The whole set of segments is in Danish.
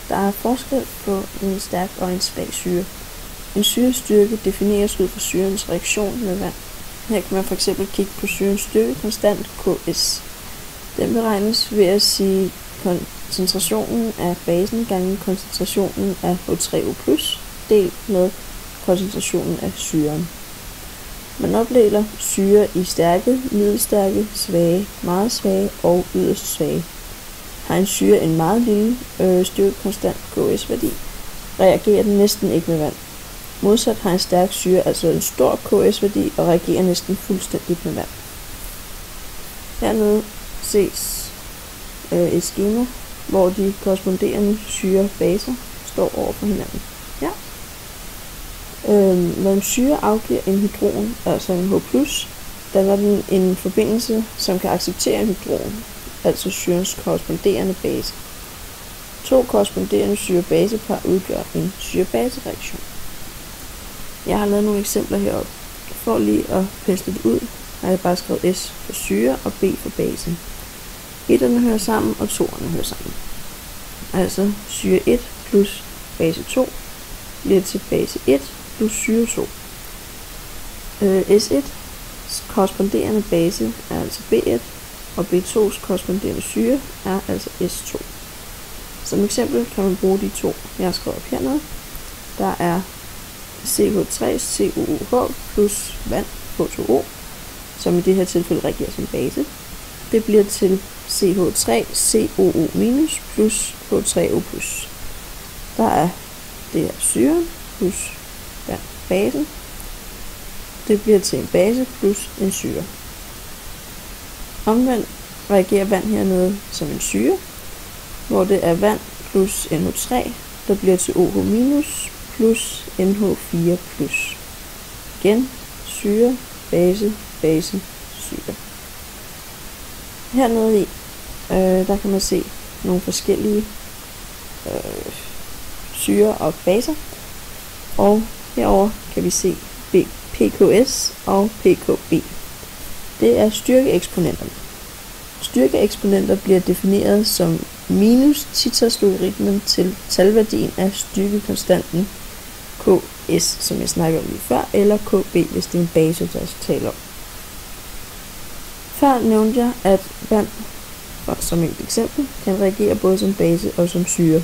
Der er forskel på en stærk og en svag syre. En syres styrke defineres ud fra syrens reaktion med vand. Her kan man f.eks. kigge på syrens styrkekonstant Ks. Den beregnes ved at sige koncentrationen af basen gange koncentrationen af H3O+, delt med koncentrationen af syren. Man opdeler syre i stærke, middelstærke, svage, meget svage og yderst svage. Har en syre en meget lille styrkekonstant Ks-værdi, reagerer den næsten ikke med vand. Modsat har en stærk syre altså en stor Ks-værdi og reagerer næsten fuldstændigt med vand. Hernede ses et skema, hvor de korresponderende syre-baser står over for hinanden. Ja. Når en syre afgiver en hydron, altså en H+, danner den en forbindelse, som kan acceptere en hydron, altså syrens korresponderende base. To korresponderende syre-basepar udgør en syre-base-reaktion. Jeg har lavet nogle eksempler heroppe. For lige at pæsle det ud, har jeg bare skrevet S for syre og B for base. Etterne hører sammen, og toerne hører sammen. Altså syre 1 plus base 2 bliver til base 1 plus syre 2. S1 korresponderende base er altså B1, og B2's korresponderende syre er altså S2. Som eksempel kan man bruge de to, jeg har skrevet op hernede. Der er CH3COOH plus vand H2O, som i det her tilfælde reagerer som base. Det bliver til CH3COO- plus H3O+. Der er det her syren plus vand basen. Det bliver til en base plus en syre. Omvendt reagerer vand hernede som en syre, hvor det er vand plus NH3, der bliver til OH- plus NH4+. Igen syre, base, base, syre. Hernede i, der kan man se nogle forskellige syre og baser. Og herover kan vi se PKS og PKB. Det er styrkeeksponenterne. Styrkeeksponenter bliver defineret som minus titrslogaritmen til talværdien af styrkekonstanten Ks, som jeg snakkede om lige før, eller KB, hvis det er en base, der skal tale om. Før nævnte jeg, at vand, som et eksempel, kan reagere både som base og som syre.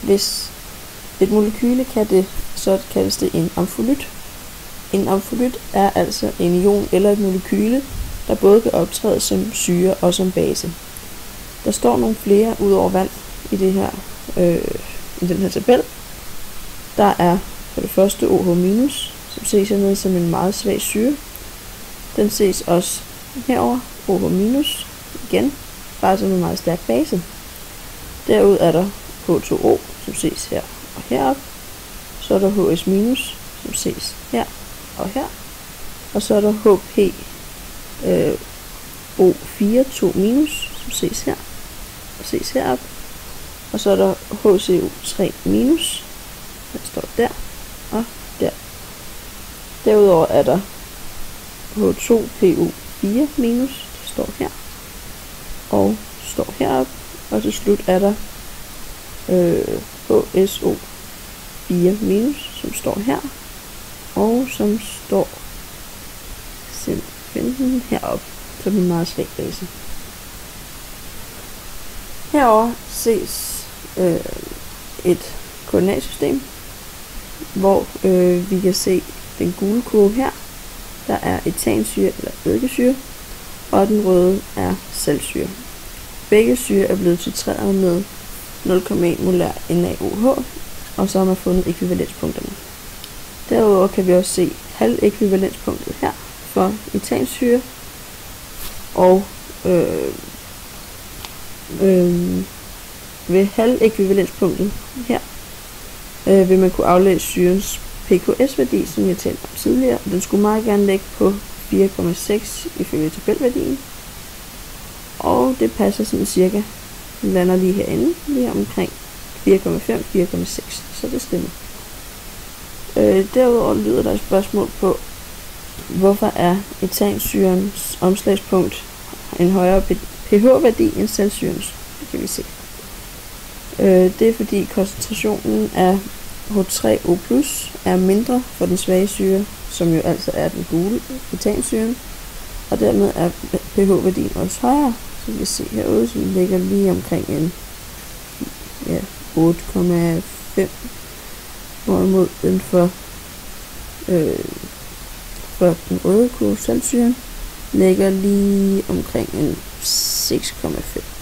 Hvis et molekyle kan det, så kaldes det en amfolyt. En amfolyt er altså en ion eller et molekyle, der både kan optræde som syre og som base. Der står nogle flere ud over vand i i den her tabel. Der er for det første OH-, som ses hernede som en meget svag syre. Den ses også herover OH-, igen, bare som en meget stærk base. Derud er der H2O, som ses her og heroppe. Så er der HS-, som ses her og her. Og så er der HP O4 2-, som ses her og ses heroppe. Og så er der HCO3-, den står der og der. Derudover er der H2PO4-, det står her og står heroppe. Og til slut er der HSO4-, som står her og som står simpelthen heroppe som en meget svag base. Herover ses et koordinatsystem, hvor vi kan se den gule kurve her. Der er etansyre eller eddikesyre, og den røde er saltsyre. Begge syre er blevet titreret med 0,1 molær NaOH, og så har man fundet ekvivalenspunkterne. Derudover kan vi også se halvekvivalenspunktet her for etansyre, og ved halvekvivalenspunktet her vil man kunne aflæse syrens PKS-værdi, som jeg talte om tidligere. Den skulle meget gerne ligge på 4,6 ifølge tabelværdien, og det passer sådan cirka. Den lander lige herinde, lige omkring 4,5-4,6, så det stemmer. Derudover lyder der et spørgsmål på, hvorfor er etansyrens omslagspunkt en højere pH-værdi end saltsyrens. Det kan vi se. Det er fordi koncentrationen af H3O+ er mindre for den svage syre, som jo altså er den gule butansyren, og dermed er pH-værdien også højere. Så vi kan se herude, som ligger lige omkring en 8,5, hvorimod den for den røde kulsaltsyren ligger lige omkring en 6,5.